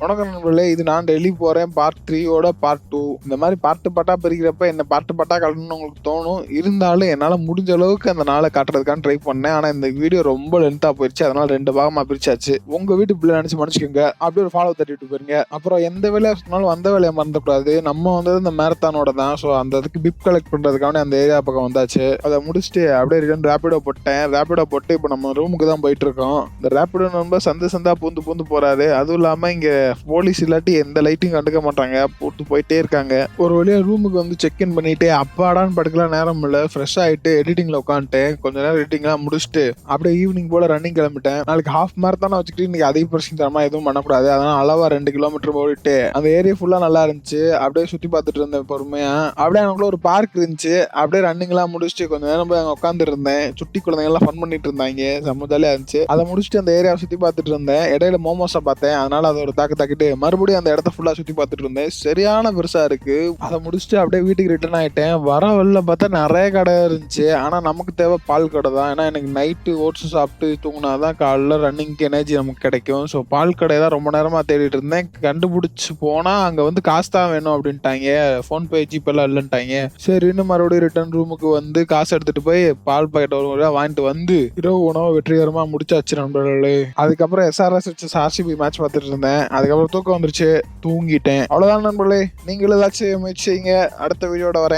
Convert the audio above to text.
வணக்கம் நண்பர்களே, இது நான் டெல்லி போறேன் பார்ட் 3 பார்ட் 2. இந்த மாதிரி பார்ட்டு பாட்டா பிரிக்கிறப்ப என்ன பார்ட்டு பாட்டா காட்டணும்னு உங்களுக்கு தோணும். இருந்தாலும் என்னால் முடிஞ்ச அளவுக்கு அந்த நாளை காட்டுறதுக்கான ட்ரை பண்ணேன். ஆனால் இந்த வீடியோ ரொம்ப லென்த்தாக போயிடுச்சு, அதனால 2 பாகமாக பிரிச்சாச்சு. உங்க வீட்டு பிள்ளை நினைச்சு மன்னிச்சுக்கோங்க. அப்படியே ஒரு ஃபாலோ தட்டிட்டு போயிருங்க. அப்புறம் எந்த வேலையா சொன்னாலும் வந்த வேலையை மறந்துக்கூடாது. நம்ம வந்தது இந்த மேரத்தானோட தான். ஸோ அந்த இதுக்கு பிப் கலெக்ட் பண்றதுக்கான அந்த ஏரியா பக்கம் வந்தாச்சு. அதை முடிச்சுட்டு அப்படியே ரிட்டர்ன் ரேபிடோ போட்டு இப்போ நம்ம ரூமுக்கு தான் போயிட்டு இருக்கோம். இந்த ரேபிடோ ரொம்ப சந்தா பூந்து போறாரு. அதுவும் இல்லாம இங்க போலீஸ் இல்லாட்டி எந்த லைட்டும் கண்டுக்க மாட்டாங்க, போயிட்டே இருக்காங்க. ஒரு வழியா ரூமுக்கு வந்து செக் இன் பண்ணிட்டு அப்பாடான்னு படுக்கலாம் நேரம் இல்லை, ஃப்ரெஷ் ஆயிட்டு எடிட்டிங்ல உட்காந்துட்டேன். கொஞ்ச நேரம் எடிட்டிங்லாம் முடிச்சுட்டு அப்படியே ஈவினிங் போல ரன்னிங் கிளம்பிட்டேன். நாளைக்கு ஹாஃப் மேரத்தான வச்சுக்கிட்டு இன்னைக்கு அதிக பிரச்சனை தரமா எதுவும் பண்ணக்கூடாது, அதனால அளவா 2 கிலோமீட்டர் போயிட்டு அந்த ஏரியா ஃபுல்லா நல்லா இருந்துச்சு. அப்படியே சுத்தி பார்த்துட்டு இருந்தேன் பொறுமையா. அப்படியே எனக்குள்ள ஒரு பார்க் இருந்துச்சு. அப்படியே ரன்னிங் எல்லாம் முடிச்சுட்டு கொஞ்ச நேரம் போய் அங்க உட்காந்து இருந்தேன். சுட்டி குழந்தைங்க எல்லாம் ஃபன் பண்ணிட்டு இருந்தாங்க, செம்ம ஜாலியா இருந்துச்சு. அதை முடிச்சுட்டு அந்த ஏரியாவை சுத்தி பார்த்துட்டு இருந்தேன். இடையில மோமோஸை பார்த்தேன், அதனால அதை ஒரு தாக்கிட்டு மறுபடியும் அந்த இடத்த ஃபுல்லா சுத்தி பார்த்துட்டு இருந்தேன். சரியான பெருசா இருக்கு. அதை முடிச்சுட்டு அப்படியே வீட்டுக்கு ரிட்டர்ன் ஆயிட்டேன். வர வெளில பார்த்தா நிறைய கடை இருந்துச்சு. ஆனா நமக்கு தேவை பால் கடை தான். ஏன்னா எனக்கு நைட்டு ஓட்ஸ் சாப்பிட்டு தூங்கினாதான் காலைல ரன்னிங்க்கு எனர்ஜி நமக்கு கிடைக்கும். ஸோ பால் கடை தான் ரொம்ப நேரமா தேடிட்டு இருந்தேன். கண்டுபிடிச்சு போனா அங்க வந்து காசு தான் வேணும் அப்படின்ட்டாங்க. ஃபோன்பே ஜிபேலாம் இல்லைன்ட்டாங்க. சரின்னு மறுபடியும் ரிட்டர்ன் ரூமுக்கு வந்து காசு எடுத்துட்டு போய் பால் பாக்கெட் ஒரு முறையா வாங்கிட்டு வந்து இரவு உணவு வெற்றிகரமா முடிச்சாச்சு நண்பர்களே. அதுக்கப்புறம் SRS வச்சு RCB மேட்ச் பார்த்துட்டு இருந்தேன். அதுக்கப்புறம் தூக்கம் வந்துருச்சு, தூங்கிட்டேன். அவ்வளவுதான் நண்பர்களே. நீங்களும் ஏதாச்சும் முயற்சி செய்யுங்க. அடுத்த வீடியோட வரேன்.